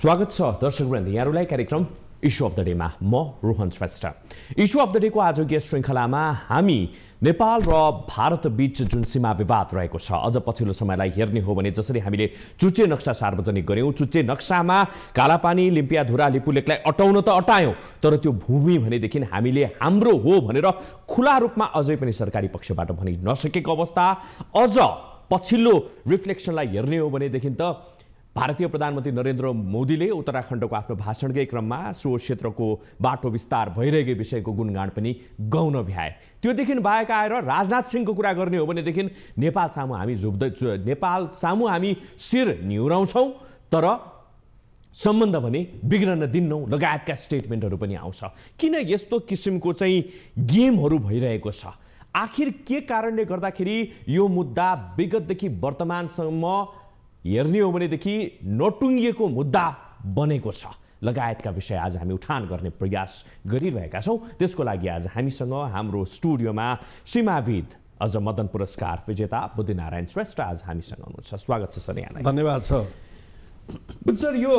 स्वागत छ दर्शकवृन्द यहाँहरूलाई कार्यक्रम इश्यू अफ द डेमा म Rohan Shrestha. Issue of the डेको आजको श्रृङ्खलामा हामी नेपाल र भारत बीच जुन सीमा विवाद रहेको छ अझ पछिल्लो समयलाई हेर्ने हो भने जसरी हामीले चुच्चे नक्सा सार्वजनिक गर्यौं, चुच्चे नक्सामा कालापानी लिम्पियाधुरा लिपुलेकलाई अटाउन त अटायौं, तर त्यो भूमि भनेदेखि हामीले हाम्रो हो भनेर खुला रूपमा अझै पनि सरकारी पक्षबाट भनि नसकेको अवस्था। अझ पछिल्लो रिफ्लेक्सनलाई हेर्ने हो भनेदेखि त भारतीय प्रधानमन्त्री नरेन्द्र मोदीले उत्तराखण्डको आफ्नो भाषणकै क्रममा सो क्षेत्रको बाटो विस्तार भइरहेको विषयको गुणगान पनि गाउन भ्याए। त्योदेखि बाहेक आएर राजनाथ सिंहको कुरा गर्ने हो भनेदेखि नेपाल सामु हामी शिर निहुराउँछौँ तर सम्बन्ध भने बिग्रन दिन्नौँ लगायतका स्टेटमेन्टहरू पनि आउँछ। किन यस्तो किसिमको चाहिँ गेमहरू भइरहेको छ? आखिर के कारणले गर्दाखेरि यो मुद्दा विगतदेखि वर्तमानसम्म हेर्ने हो भनेदेखि नटुङ्गिएको मुद्दा बनेको छ लगायतका विषय आज हामी उठान गर्ने प्रयास गरिरहेका छौँ। त्यसको लागि आज हामीसँग हाम्रो स्टुडियोमा सीमाविद अझ मदन पुरस्कार विजेता बुद्धिनारायण श्रेष्ठ आज हामीसँग हुनुहुन्छ। स्वागत छ सर यहाँलाई। धन्यवाद छ सर। यो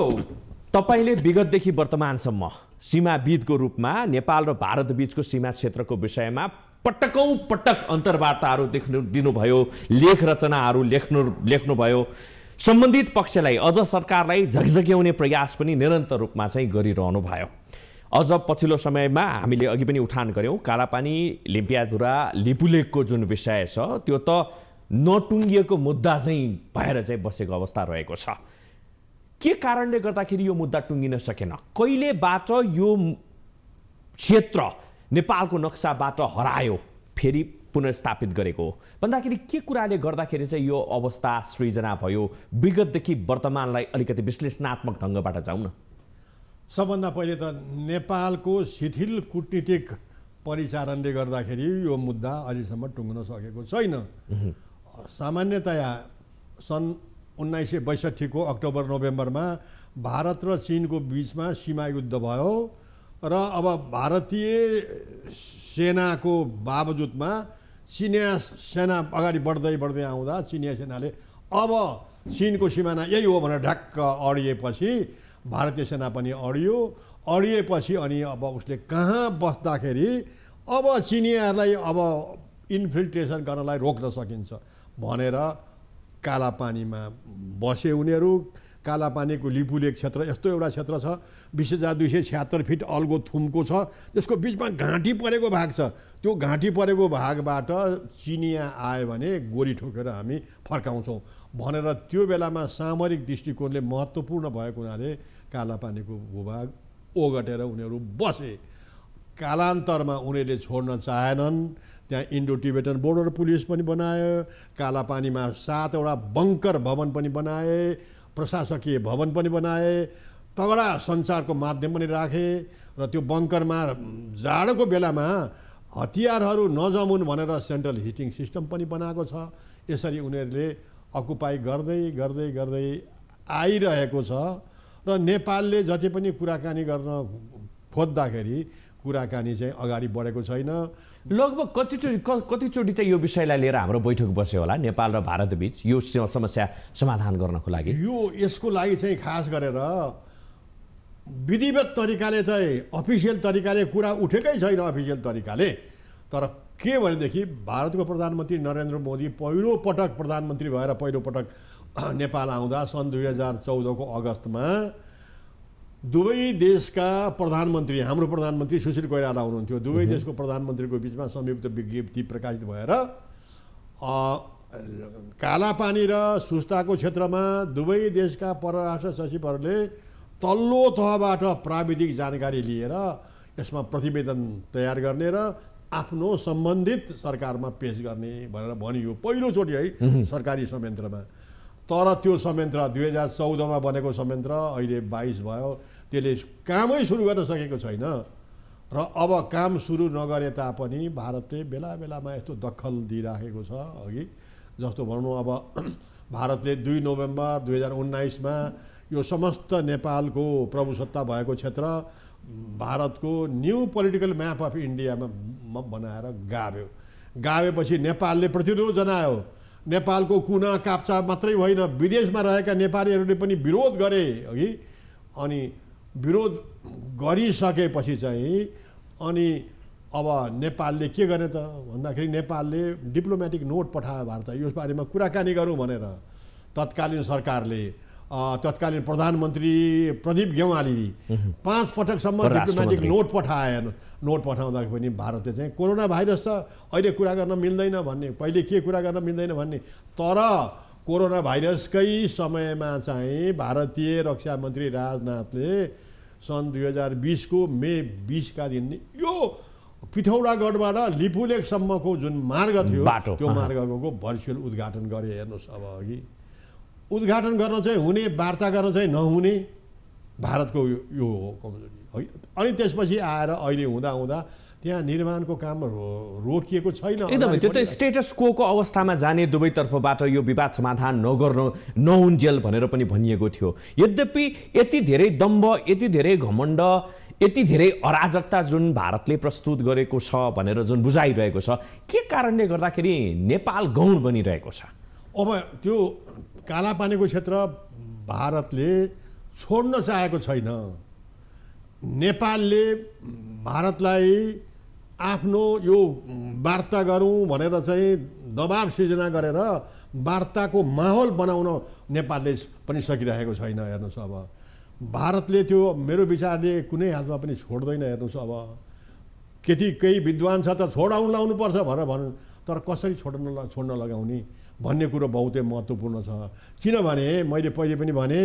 तपाईले विगतदेखि वर्तमानसम्म सीमाविदको रूपमा नेपाल र भारत बीचको सीमा क्षेत्रको विषयमा पटकौं पटक अन्तर्वार्ताहरू दिनुभयो, लेख रचनाहरू लेख्नुभयो, सम्बन्धित पक्षलाई अझ सरकारलाई झकझक्याउने प्रयास पनि निरन्तर रूपमा चाहिँ गरिरहनु भयो। अझ पछिल्लो समयमा हामीले अघि पनि उठान गर्यौं कालापानी लिम्पियाधुरा लिपुलेकको जुन विषय छ त्यो त नटुङ्गिएको मुद्दा चाहिँ भएर चाहिँ बसेको अवस्था रहेको छ। के कारणले गर्दाखेरि यो मुद्दा टुङ्गिन सकेन? कहिलेबाट यो क्षेत्र नेपालको नक्साबाट हरायो फेरि पुनर्स्थापित गरेको भन्दाखेरि के कुराले गर्दाखेरि चाहिँ यो अवस्था सृजना भयो? विगतदेखि वर्तमानलाई अलिकति विश्लेषणात्मक ढङ्गबाट जाउँ न। सबभन्दा पहिले त नेपालको शिथिल कूटनीतिक परिचालनले गर्दाखेरि यो मुद्दा अहिलेसम्म टुङ्गन सकेको छैन। सामान्यतया सन् 1962 को अक्टोबर नोभेम्बरमा भारत र चीनको बीचमा सीमा युद्ध भयो र अब भारतीय सेनाको बावजुदमा चिनिया सेना अगाडि बढ्दै आउँदा चिनिया सेनाले अब चीनको सिमाना यही हो भनेर ढ्याक्क अडिएपछि भारतीय सेना पनि अडिएपछि अनि अब उसले कहाँ बस्दाखेरि अब चिनियाहरूलाई अब इन्फिल्ट्रेसन गर्नलाई रोक्न सकिन्छ भनेर कालापानीमा बसे उनीहरू। कालापानीको लिपुलेक क्षेत्र यस्तो एउटा क्षेत्र छ 20,276 फिट अल्गो थुमको छ, त्यसको बिचमा घाँटी परेको भाग छ। त्यो घाँटी परेको भागबाट चिनिया आयो भने गोली ठोकेर हामी फर्काउँछौँ भनेर त्यो बेलामा सामरिक दृष्टिकोणले महत्त्वपूर्ण भएको हुनाले कालापानीको भूभाग ओगटेर उनीहरू बसे। कालान्तरमा उनीहरूले छोड्न चाहेनन्। त्यहाँ इन्डो टिबेटन बोर्डर पुलिस पनि बनायो, कालापानीमा 7वटा बङ्कर भवन पनि बनाए, प्रशासकीय भवन पनि बनाए, तगडा सञ्चारको माध्यम पनि राखे र त्यो बङ्करमा जाडोको बेलामा हतियारहरू नजमुन् भनेर सेन्ट्रल हिटिङ सिस्टम पनि बनाएको छ। यसरी उनीहरूले अकुपाई गर्दै आइरहेको छ र नेपालले जति पनि कुराकानी गर्न खोज्दाखेरि कुराकानी चाहिँ अगाडि बढेको छैन। लगभग कतिचोटि चाहिँ यो विषयलाई लिएर हाम्रो बैठक बस्यो होला नेपाल र भारत बीच यो समस्या समाधान गर्नको लागि? यसको लागि चाहिँ खास गरेर विधिवत तरिकाले चाहिँ अफिसियल तरिकाले कुरा उठेकै छैन अफिसियल तरिकाले। तर के भनेदेखि भारतको प्रधानमन्त्री नरेन्द्र मोदी पहिलोपटक प्रधानमन्त्री भएर पहिलोपटक नेपाल आउँदा सन् 2014 को अगस्तमा दुवै देशका प्रधानमन्त्री, हाम्रो प्रधानमन्त्री सुशील कोइराला हुनुहुन्थ्यो, दुवै देशको प्रधानमन्त्रीको बिचमा संयुक्त विज्ञप्ति प्रकाशित भएर कालापानी र सुस्ताको क्षेत्रमा दुवै देशका परराष्ट्र सचिवहरूले तल्लो तहबाट प्राविधिक जानकारी लिएर यसमा प्रतिवेदन तयार गर्ने र आफ्नो सम्बन्धित सरकारमा पेश गर्ने भनेर भनियो पहिलोचोटि है सरकारी संयन्त्रमा। तर त्यो संयन्त्र 2014 मा बनेको संयन्त्र अहिले 22 भयो, त्यसले कामै सुरु गर्न सकेको छैन र अब काम सुरु नगरे तापनि भारतले बेलामा यस्तो दखल दिइराखेको छ। अघि जस्तो भनौँ अब भारतले 2 नोभेम्बर 2019 मा यो समस्त नेपालको प्रभुसत्ता भएको क्षेत्र भारतको न्यू पोलिटिकल म्याप अफ इन्डियामा बनाएर गाभेपछि नेपालले प्रतिरोध जनायो। नेपालको कुना काप्चा मात्रै होइन विदेशमा रहेका नेपालीहरूले पनि विरोध गरे। अघि अनि विरोध गरिसकेपछि चाहिँ अनि अब नेपालले के गर्ने त भन्दाखेरि नेपालले डिप्लोमेटिक नोट पठायो भारत यस बारेमा कुराकानी गरौँ भनेर तत्कालीन सरकारले तत्कालीन प्रधानमन्त्री प्रदीप गेवाली 5 पटकसम्म डिप्लोमेटिक नोट पठाउँदा पनि भारतले चाहिँ कोरोना भाइरस छ अहिले कुरा गर्न मिल्दैन भन्ने पहिले के कुरा गर्न मिल्दैन भन्ने तर कोरोना भाइरसकै समयमा चाहिँ भारतीय रक्षा मन्त्री राजनाथले सन् 2020 को मे 20 का दिन यो पिथौरागढबाट लिपुलेकसम्मको जुन मार्ग थियो त्यो मार्गको भर्चुअल उद्घाटन गरे हेर्नुहोस् अब अघि उद्घाटन गर्न चाहिँ हुने वार्ता गर्न चाहिँ नहुने भारतको यो हो कमजोरी अनि त्यसपछि आएर अहिले हुँदा त्यहाँ निर्माणको काम रोकिएको छैन एकदमै त्यो त स्टेटस कोको अवस्थामा जाने दुवैतर्फबाट यो विवाद समाधान नहुन्जेल भनेर पनि भनिएको थियो यद्यपि यति धेरै दम्भ यति धेरै घमण्ड यति धेरै अराजकता जुन भारतले प्रस्तुत गरेको छ भनेर जुन बुझाइरहेको छ के कारणले गर्दाखेरि नेपाल गौण बनिरहेको छ अब त्यो कालापानीको क्षेत्र भारतले छोड्न चाहेको छैन नेपालले भारतलाई आफ्नो यो वार्ता गरौँ भनेर चाहिँ दबाब सिर्जना गरेर वार्ताको माहौल बनाउन नेपालले पनि सकिरहेको छैन हेर्नुहोस् अब भारतले त्यो मेरो विचारले कुनै हालमा पनि छोड्दैन हेर्नुहोस् अब केही विद्वान छ त छोडाउन लाउनुपर्छ भनेर भन् तर कसरी छोड्न लगाउने भन्ने कुरो बहुतै महत्त्वपूर्ण छ किनभने मैले पहिले पनि भने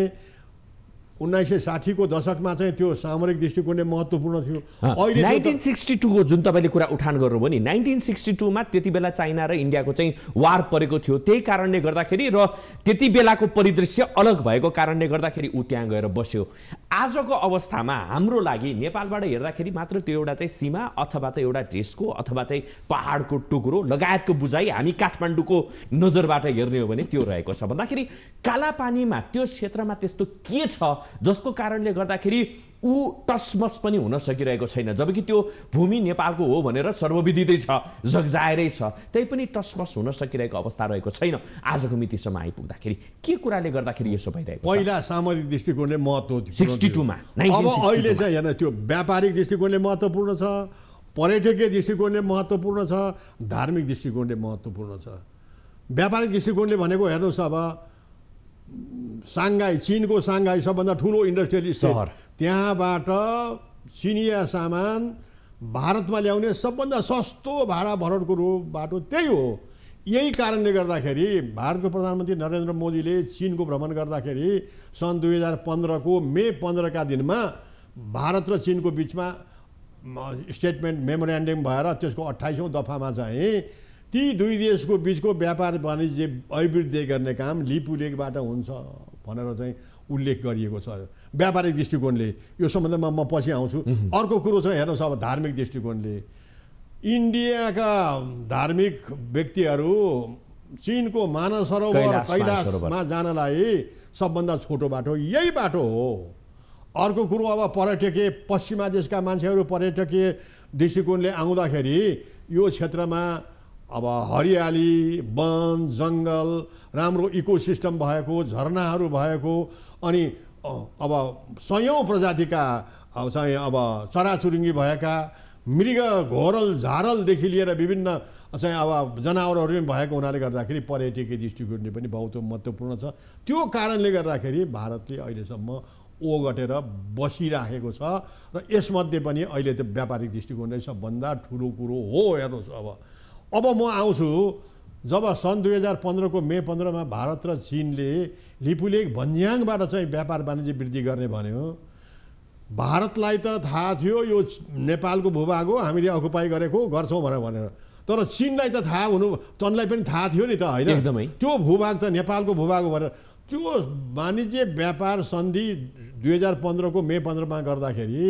1960 को दशकमा चाहिँ त्यो सामरिक दृष्टिकोणले महत्त्वपूर्ण थियो अहिले 1962 को जुन तपाईले कुरा उठान गर्नुभयो नि 1962 मा त्यति बेला चाइना र इन्डियाको चाहिँ वार परेको थियो त्यही कारणले गर्दाखेरि र त्यति बेलाको परिदृश्य अलग भएको कारणले गर्दाखेरि उ त्यहाँ गएर बस्यो आजको अवस्थामा हाम्रो लागि नेपालबाट हेर्दाखेरि मात्र त्यो एउटा चाहिँ सीमा अथवा चाहिँ एउटा देशको अथवा चाहिँ पहाडको टुक्रो लगायतको बुझाइ हामी काठमाडौँको नजरबाट हेर्ने हो भने त्यो रहेको छ भन्दाखेरि कालापानीमा त्यो क्षेत्रमा त्यस्तो के छ जसको कारणले गर्दाखेरि उ टसमस पनि हुन सकिरहेको छैन जबकि त्यो भूमि नेपालको हो भनेर सर्वविदितै छ जगजाहेरै छ त्यही पनि टसमस हुन सकिरहेको अवस्था रहेको छैन आजको मितिसम्म आइपुग्दाखेरि के कुराले गर्दाखेरि यसो भइरहेको पहिला सामरिक दृष्टिकोणले महत्त्व थियो 62 मा अब अहिले चाहिँ हेर्न त्यो व्यापारिक दृष्टिकोणले महत्त्वपूर्ण छ पर्यटकीय दृष्टिकोणले महत्त्वपूर्ण छ धार्मिक दृष्टिकोणले महत्त्वपूर्ण छ व्यापारिक दृष्टिकोणले भनेको हेर्नुहोस् अब साङ्घाई चीनको साङ्घाई सबभन्दा ठुलो इन्डस्ट्रियल स्टेट त्यहाँबाट चिनिया सामान भारतमा ल्याउने सबभन्दा सस्तो भाडा भरतको बाटो त्यही हो यही कारणले गर्दाखेरि भारतको प्रधानमन्त्री नरेन्द्र मोदीले चीनको भ्रमण गर्दाखेरि सन् 2015 को मे 15 का दिनमा भारत र चीनको बीचमा स्टेटमेन्ट मेमोरेन्डम भएर त्यसको 28औं दफामा चाहिँ ती दुई देशको बीचको व्यापार वाणिज्य अभिवृद्धि गर्ने काम लिपुलेकबाट हुन्छ भनेर चाहिँ उल्लेख गरिएको छ व्यापारिक दृष्टिकोणले यो सम्बन्धमा म पछि आउँछु अर्को कुरो चाहिँ हेर्नुहोस् अब धार्मिक दृष्टिकोणले इन्डियाका धार्मिक व्यक्तिहरू चीनको मानस सरोवर कैलाशमा जानलाई सबभन्दा छोटो बाटो यही बाटो हो अर्को कुरो अब पर्यटकीय पश्चिमा देशका मान्छेहरू पर्यटकीय दृष्टिकोणले आउँदाखेरि यो क्षेत्रमा अब हरियाली वन जङ्गल राम्रो इकोसिस्टम भएको झरनाहरू भएको अनि अब सयौं प्रजातिका चाहिँ अब चराचुरुङ्गी भएका मृग घोरल झारलदेखि लिएर विभिन्न चाहिँ अब जनावरहरू पनि भएको हुनाले गर्दाखेरि पर्यटकीय दृष्टिकोणले पनि बहुत महत्त्वपूर्ण छ त्यो कारणले गर्दाखेरि भारतले अहिलेसम्म ओगटेर बसिराखेको छ र यसमध्ये पनि अहिले त व्यापारिक दृष्टिकोणले सबभन्दा ठुलो कुरो हो हेर्नुहोस् अब म आउँछु जब सन् 2015 को मे 15 मा भारत र चीनले लिपुलेक भन्ज्याङबाट चाहिँ व्यापार वाणिज्य वृद्धि गर्ने भन्यो भारतलाई त थाहा थियो यो नेपालको भूभाग हो हामीले अकुपाई गरेको गर्छौँ भनेर तर चीनलाई त थाहा हुनु तनलाई पनि थाहा थियो नि त हैन त्यो भूभाग त नेपालको भूभाग हो भनेर त्यो वाणिज्य व्यापार सन्धि 2015 को मे 15 मा गर्दाखेरि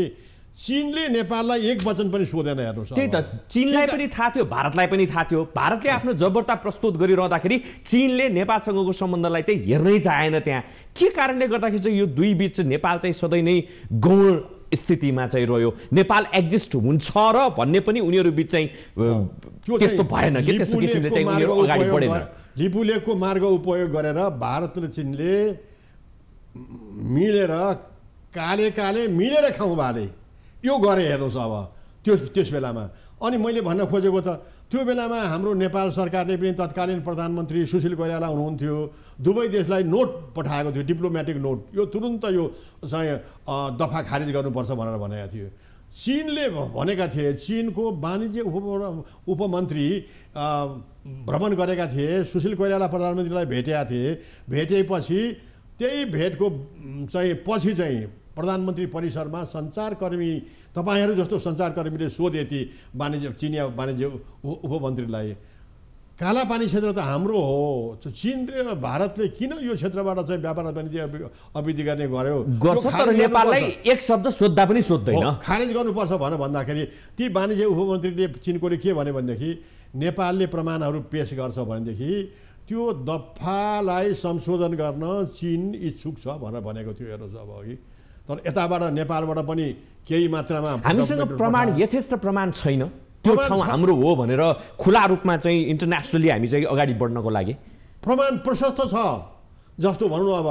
चीनले नेपाललाई एक वचन पनि सोधेन हेर्नुहोस् त्यही त चीनलाई पनि थाहा थियो भारतलाई पनि थाहा थियो भारतले आफ्नो जबरता प्रस्तुत गरिरहँदाखेरि चीनले नेपालसँगको सम्बन्धलाई चाहिँ हेर्नै चाहेन त्यहाँ के कारणले गर्दाखेरि चाहिँ यो दुई बीच नेपाल चाहिँ सधैँ नै गौण स्थितिमा चाहिँ रह्यो नेपाल एक्जिस्ट हुन्छ र भन्ने पनि उनीहरू बीच चाहिँ त्यस्तो भएन के त्यस्तो किसिमले चाहिँ उनीहरू अगाडि बढेन लिपुलेकको मार्ग उपयोग गरेर भारत र चीनले मिलेर काले काले मिलेर खाउँ भाले यो गरे हेर्नुहोस् अब त्यस बेलामा। अनि मैले भन्न खोजेको त त्यो बेलामा हाम्रो नेपाल सरकारले पनि तत्कालीन प्रधानमन्त्री सुशील कोइराला हुनुहुन्थ्यो, दुवै देशलाई नोट पठाएको थियो, डिप्लोमेटिक नोट, यो तुरुन्त यो चाहिँ दफा खारिज गर्नुपर्छ भनेर भनेका थियो। चीनले भनेका थिए, चीनको वाणिज्य उपमन्त्री भ्रमण गरेका थिए, सुशील कोइराला प्रधानमन्त्रीलाई भेटेका थिए। भेटेपछि त्यही भेटको चाहिँ पछि चाहिँ प्रधानमन्त्री परिसरमा सञ्चारकर्मी, तपाईँहरू जस्तो सञ्चारकर्मीले सोधे ती चिनिया वाणिज्य उपमन्त्रीलाई, कालापानी क्षेत्र त हाम्रो हो, चीन र भारतले किन यो क्षेत्रबाट चाहिँ व्यापार वाणिज्य अभिवृद्धि गर्ने गर्यो? गर्छ तर नेपाललाई एक शब्द सोद्धा पनि सोध्दैन, खारेज गर्नुपर्छ भनेर भन्दाखेरि ती वाणिज्य उपमन्त्रीले चिनकोले के भन्यो भनेदेखि नेपालले प्रमाणहरू पेश गर्छ भनेदेखि त्यो दफालाई संशोधन गर्न चीन इच्छुक छ भनेर भनेको थियो। हेर्नुहोस् अब अघि तर यताबाट नेपालबाट पनि केही मात्रामा हामीसँग प्रमाण, यथेष्ट प्रमाण छैन त्यो ठाउँ हाम्रो हो भनेर खुला रूपमा चाहिँ इन्टरनेसनली हामी चाहिँ अगाडि बढ्नको लागि प्रमाण प्रशस्त छ जस्तो भनौँ। अब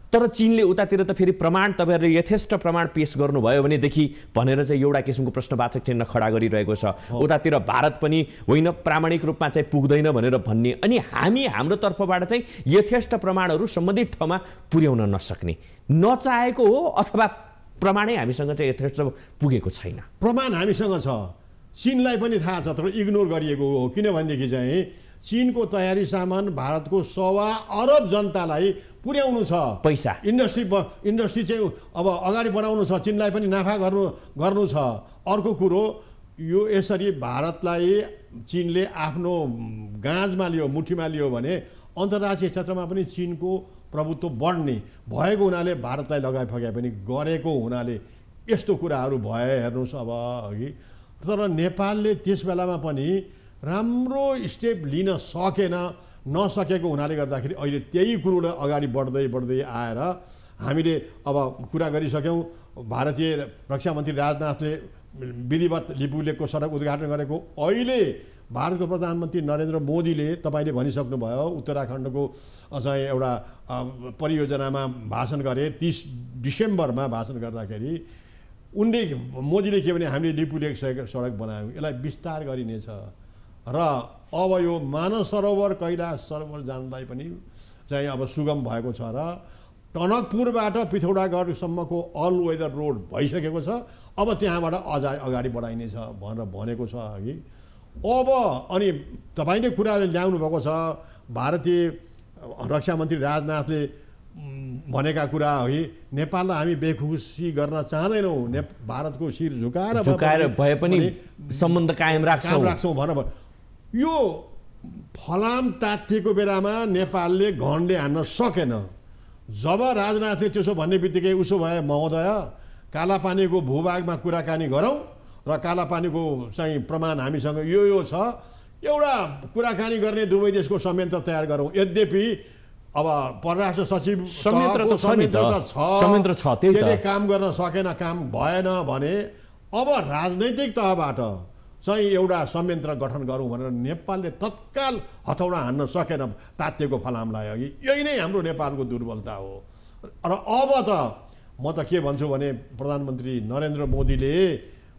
तर चीनले उतातिर त फेरि प्रमाण तपाईँहरूले यथेष्ट प्रमाण पेश गर्नुभयो भनेदेखि भनेर चाहिँ एउटा किसिमको प्रश्नवाचक चिन्ह खडा गरिरहेको छ। उतातिर भारत पनि होइन प्रामाणिक रूपमा चाहिँ पुग्दैन भनेर भन्ने, अनि हामी हाम्रो तर्फबाट चाहिँ यथेष्ट प्रमाणहरू सम्बन्धित ठाउँमा पुर्याउन नसक्ने, नचाहेको हो अथवा प्रमाणै हामीसँग चाहिँ यथेष्ट पुगेको छैन। प्रमाण हामीसँग छ, चीनलाई पनि थाहा छ, तर इग्नोर गरिएको हो। किनभनेदेखि चाहिँ चीनको तयारी सामान भारतको 1.25 अरब जनतालाई पुर्याउनु छ, पैसा इन्डस्ट्री चाहिँ अब अगाडि बढाउनु छ, चीनलाई पनि नाफा गर्नु छ। अर्को कुरो यो यसरी भारतलाई चीनले आफ्नो गाँजमा लियो, मुठीमा लियो भने अन्तर्राष्ट्रिय क्षेत्रमा पनि चीनको प्रभुत्व बढ्ने भएको हुनाले भारतलाई लगाइफगाइ पनि गरेको हुनाले यस्तो कुराहरू भए। हेर्नुहोस् अब अघि तर नेपालले त्यस बेलामा पनि राम्रो स्टेप लिन नसकेको हुनाले गर्दाखेरि अहिले त्यही कुरोलाई अगाडि बढ्दै आएर हामीले अब कुरा गरिसक्यौँ। भारतीय रक्षा मन्त्री राजनाथले विधिवत लिपुलेकको सडक उद्घाटन गरेको, अहिले भारतको प्रधानमन्त्री नरेन्द्र मोदीले तपाईँले भनिसक्नुभयो उत्तराखण्डको चाहिँ एउटा परियोजनामा भाषण गरे, 30 डिसेम्बरमा भाषण गर्दाखेरि उनले मोदीले के भने हामीले लिपुलेक सडक बनायौँ, यसलाई विस्तार गरिनेछ र अब यो मानस सरोवर कैलाश सरोवर जानलाई पनि चाहिँ अब सुगम भएको छ र टनकपुरबाट पिथौरागढसम्मको अल वेदर रोड भइसकेको छ, अब त्यहाँबाट अगाडि बढाइनेछ भनेर भनेको छ अघि। अब अनि तपाईँले कुराले ल्याउनु भएको छ, भारतीय रक्षा मन्त्री राजनाथले भनेका कुरा अघि, नेपाललाई हामी बेखुसी गर्न चाहँदैनौँ, भारतको शिर झुकाएर भए पनि सम्बन्ध कायम राख्छौँ भनेर यो फलाम तातिएको बेलामा नेपालले घन्डे हान्न सकेन। जब राजनाथले त्यसो भन्ने बित्तिकै उसो भए महोदय कालापानीको भूभागमा कुराकानी गरौँ र कालापानीको चाहिँ प्रमाण हामीसँग यो छ, एउटा कुराकानी गर्ने दुवै देशको संयन्त्र तयार गरौँ। यद्यपि अब परराष्ट्र सचिव संयन्त्र छ त्यसले काम गर्न सकेन, काम भएन भने अब राजनैतिक तहबाट चाहिँ एउटा संयन्त्र गठन गरौँ भनेर नेपालले तत्काल हथौडा हान्न सकेन तातिएको फलामलाई अघि। यही नै हाम्रो नेपालको दुर्बलता हो। र अब त म त के भन्छु भने प्रधानमन्त्री नरेन्द्र मोदीले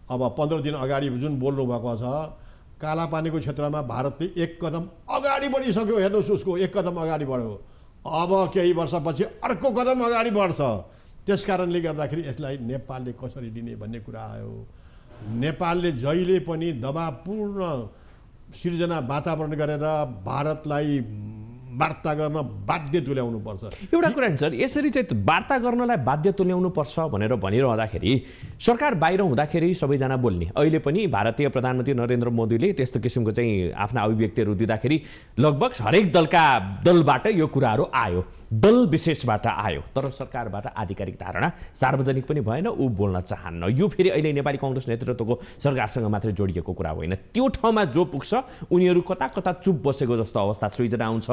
अब 15 दिन अगाडि जुन बोल्नु भएको छ, कालापानीको क्षेत्रमा भारतले एक कदम अगाडि बढिसक्यो। हेर्नुहोस् उसको एक कदम अगाडि बढ्यो, अब केही वर्षपछि अर्को कदम अगाडि बढ्छ। त्यस कारणले गर्दाखेरि यसलाई नेपालले कसरी लिने भन्ने कुरा आयो। नेपालले जहिले पनि दबावपूर्ण सिर्जना वातावरण गरेर भारतलाई वार्ता गर्न बाध्य तुल्याउनु पर्छ। एउटा कुरा नि सर, यसरी चाहिँ वार्ता गर्नलाई बाध्य तुल्याउनु पर्छ भनेर भनिरहँदाखेरि सरकार बाहिर हुँदाखेरि सबैजना बोल्ने, अहिले पनि भारतीय प्रधानमन्त्री नरेन्द्र मोदीले त्यस्तो किसिमको चाहिँ आफ्ना अभिव्यक्तिहरू दिँदाखेरि लगभग हरेक दलबाट यो कुराहरू आयो, दल विशेषबाट आयो, तर सरकारबाट आधिकारिक धारणा सार्वजनिक पनि भएन, ऊ बोल्न चाहन्न। यो फेरि अहिले नेपाली काङ्ग्रेस नेतृत्वको सरकारसँग मात्रै जोडिएको कुरा होइन। त्यो ठाउँमा जो पुग्छ उनीहरू कता कता चुप बसेको जस्तो अवस्था सृजना आउँछ।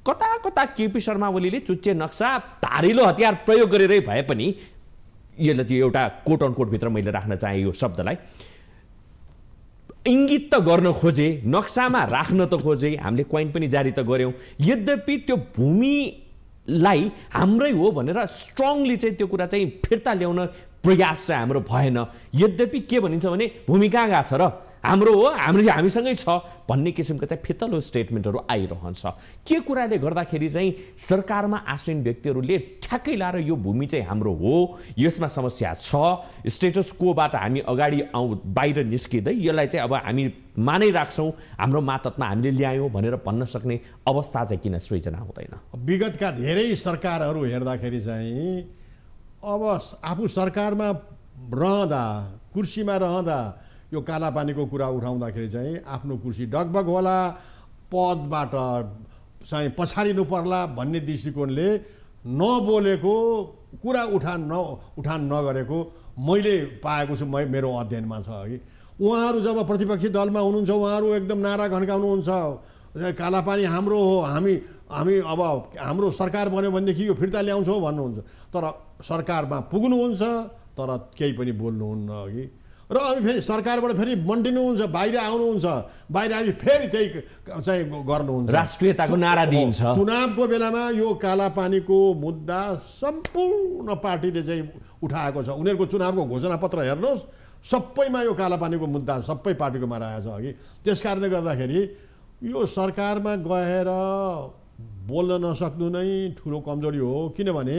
कता कता केपी शर्मा ओलीले चुच्चे नक्सा धारिलो हतियार प्रयोग गरेरै भए पनि, यसलाई चाहिँ एउटा कोट अन कोटभित्र मैले राख्न चाहे यो शब्दलाई, इङ्गित त गर्न खोजे, नक्सामा राख्न त खोजे, हामीले क्वाइन पनि जारी त गऱ्यौँ। यद्यपि त्यो भूमि लाई हाम्रै हो भनेर स्ट्रङली चाहिँ त्यो कुरा चाहिँ फिर्ता ल्याउन प्रयास चाहिँ हाम्रो भएन। यद्यपि के भनिन्छ भने भूमि कहाँ गएको छ र, हाम्रो हो, हामीसँगै छ भन्ने किसिमको चाहिँ फितलो स्टेटमेन्टहरू आइरहन्छ। के कुराले गर्दाखेरि चाहिँ सरकारमा आसीन व्यक्तिहरूले ठ्याक्कै लाएर यो भूमि चाहिँ हाम्रो हो, यसमा समस्या छ, स्टेटस कोबाट हामी अगाडि बाहिर निस्किँदै यसलाई चाहिँ अब हामी मानै राख्छौँ, हाम्रो मातहतमा हामीले ल्यायौँ भनेर भन्न सक्ने अवस्था चाहिँ किन सृजना हुँदैन? विगतका धेरै सरकारहरू हेर्दाखेरि चाहिँ अब आफू सरकारमा रहँदा, कुर्सीमा रहँदा यो कालापानीको कुरा उठाउँदाखेरि चाहिँ आफ्नो कुर्सी डगबग होला, पदबाट चाहिँ पछाडिनु पर्ला भन्ने दृष्टिकोणले नबोलेको, कुरा उठान नगरेको मैले पाएको छु, मेरो अध्ययनमा छ कि उहाँहरू जब प्रतिपक्षी दलमा हुनुहुन्छ उहाँहरू एकदम नारा घन्काउनुहुन्छ, कालापानी हाम्रो हो, हामी अब हाम्रो सरकार बन्यो भनेदेखि यो फिर्ता ल्याउँछौँ भन्नुहुन्छ। तर सरकारमा पुग्नुहुन्छ तर केही पनि बोल्नुहुन्न कि, र अनि फेरि सरकारबाट फेरि मन्टिनुहुन्छ, बाहिर आउनुहुन्छ, बाहिर आए फेरि त्यही चाहिँ गर्नुहुन्छ, राष्ट्रियताको नारा दिइन्छ। चुनावको बेलामा यो कालापानीको मुद्दा सम्पूर्ण पार्टीले चाहिँ उठाएको छ। उनीहरूको चुनावको घोषणापत्र हेर्नुहोस्, सबैमा यो कालापानीको मुद्दा सबै पार्टीकोमा रहेछ कि। त्यस कारणले गर्दाखेरि यो सरकारमा गएर बोल्न नसक्नु नै ठुलो कमजोरी हो। किनभने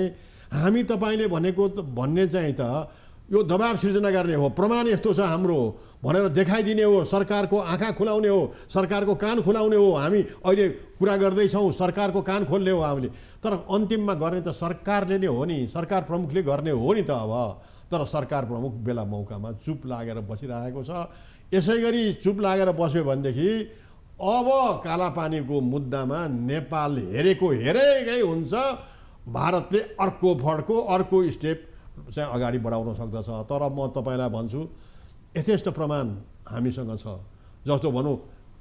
हामी तपाईँले भन्ने चाहिँ त यो दबाब सिर्जना गर्ने हो, प्रमाण यस्तो छ हाम्रो भनेर देखाइदिने हो, सरकारको आँखा खुलाउने हो, सरकारको कान खुलाउने हो। हामी अहिले कुरा गर्दैछौँ, सरकारको कान खोल्ने हो हामीले, तर अन्तिममा गर्ने त सरकारले नै हो नि, सरकार प्रमुखले गर्ने हो नि त अब। तर सरकार प्रमुख बेला मौकामा चुप लागेर बसिरहेको छ। यसै गरी चुप लागेर बस्यो भनेदेखि अब कालापानीको मुद्दामा नेपाल हेरेकै हुन्छ, भारतले अर्को फड्को अर्को स्टेप चाहिँ अगाडि बढाउन सक्दछ। तर म तपाईँलाई भन्छु यथेष्ट प्रमाण हामीसँग छ। जस्तो भनौँ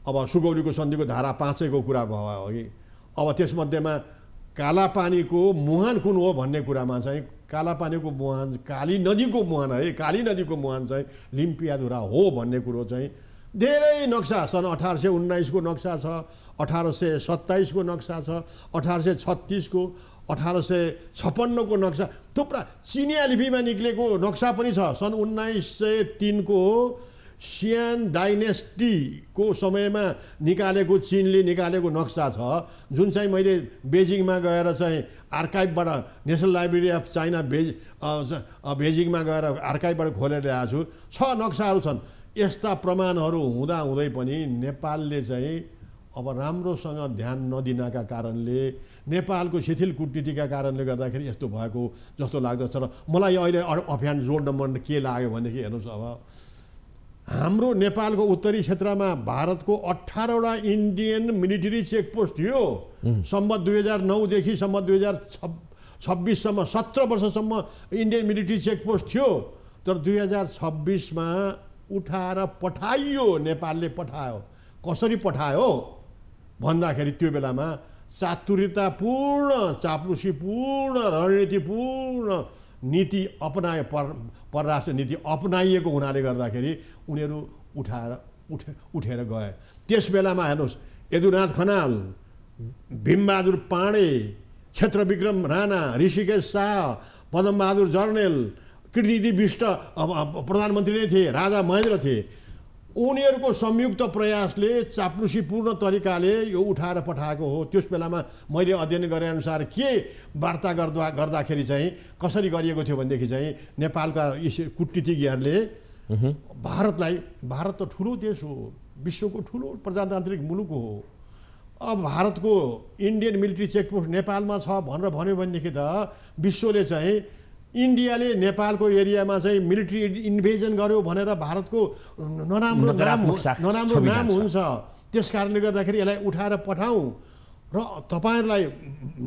अब सुगौलीको सन्धिको धारा 5 को कुरा भयो कि, अब त्यसमध्येमा कालापानीको मुहान कुन हो भन्ने कुरामा चाहिँ कालापानीको मुहान काली नदीको मुहान है, काली नदीको मुहान चाहिँ लिम्पियाधुरा हो भन्ने कुरो चाहिँ धेरै नक्सा सन् 1819 को नक्सा छ, 1827 को नक्सा छ, 1836 को, 1856 को नक्सा, थुप्रा चिनिया लिपिमा निक्लेको नक्सा पनि छ। सन् 1903 को सियान डाइनेस्टीको समयमा निकालेको, चिनले निकालेको नक्सा छ, जुन चाहिँ मैले बेजिङमा गएर चाहिँ आर्काइभबाट, नेसनल लाइब्रेरी अफ चाइना बेजिङमा गएर आर्काइभबाट खोलेर ल्याएको छु। 6 नक्साहरू छन्। यस्ता प्रमाणहरू हुँदाहुँदै पनि नेपालले चाहिँ अब राम्रोसँग ध्यान नदिनका कारणले, नेपालको शिथिल कूटनीतिका कारणले गर्दाखेरि यस्तो भएको जस्तो लाग्दछ। र मलाई अहिले अभियान जोड्न मन के लाग्यो भनेदेखि हेर्नुहोस्, अब हाम्रो नेपालको उत्तरी क्षेत्रमा भारतको 18वटा इन्डियन मिलिट्री चेकपोस्ट थियो। सम्मत 2009 देखि सम्मत 2026 सम्म 17 वर्षसम्म इन्डियन मिलिट्री चेकपोस्ट थियो। तर 2026 मा उठाएर पठाइयो, नेपालले पठायो। कसरी पठायो भन्दाखेरि त्यो बेलामा चातुर्यतापूर्ण, चाप्लुसीपूर्ण, रणनीतिपूर्ण नीति अपनाए, परराष्ट्र नीति अपनाइएको हुनाले गर्दाखेरि उनीहरू उठेर गए। त्यस बेलामा हेर्नुहोस्, यदुनाथ खनाल, भीमबहादुर पाण्डे, क्षेत्रविक्रम राणा, ऋषिकेश शाह, पदमबहादुर जर्नेल, कृतिजी विष्ट प्रधानमन्त्री नै थिए, राजा महेन्द्र थिए। उनीहरूको संयुक्त प्रयासले चाप्लुसीपूर्ण तरिकाले यो उठाएर पठाएको हो। त्यस बेलामा मैले अध्ययन गरेअनुसार के वार्ता गर्दाखेरि चाहिँ कसरी गरिएको थियो भनेदेखि चाहिँ नेपालका कूटनीतिज्ञहरूले भारतलाई, भारत त ठुलो देश हो, विश्वको ठुलो प्रजातान्त्रिक मुलुक हो, अब भारतको इन्डियन मिलिट्री चेकपोस्ट नेपालमा छ भनेर भन्यो भनेदेखि त विश्वले चाहिँ इन्डियाले नेपालको एरियामा चाहिँ मिलिट्री इन्भेजन गर्यो भनेर भारतको नराम्रो नाम हुन्छ। त्यस कारणले गर्दाखेरि यसलाई उठाएर पठाउँ। र तपाईँहरूलाई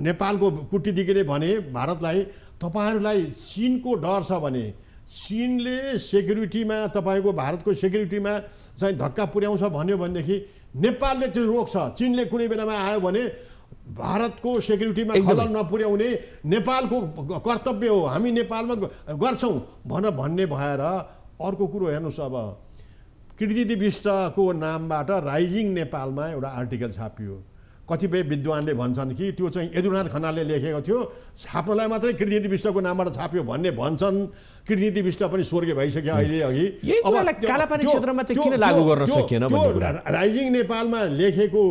नेपालको कूटनीतिज्ञले भने भारतलाई, तपाईँहरूलाई चीनको डर छ भने, चीनले सेक्युरिटीमा, तपाईँको भारतको सेक्युरिटीमा चाहिँ धक्का पुर्याउँछ भन्यो भनेदेखि नेपालले त्यो रोक्छ। चीनले कुनै बेलामा आयो भने भारतको सेक्युरिटीमा खलल नपुर्याउने नेपालको कर्तव्य हो, हामी नेपालमा गर्छौँ भन्ने भएर। अर्को कुरो हेर्नुहोस्, अब कृतिजी विष्टको नामबाट राइजिङ नेपालमा एउटा आर्टिकल छापियो। कतिपय विद्वानले भन्छन् कि त्यो चाहिँ यदुनाथ खनालले लेखेको थियो, छाप्नलाई मात्रै कृतिनिधि विष्टको नामबाट छाप्यो भन्ने भन्छन्। कृतिनिधि विष्ट पनि स्वर्गीय भइसक्यो अहिले अघि। अब कालापानी क्षेत्रमा चाहिँ किन लागू गर्न सकिएन भन्ने कुरा राइजिङ नेपालमा लेखेको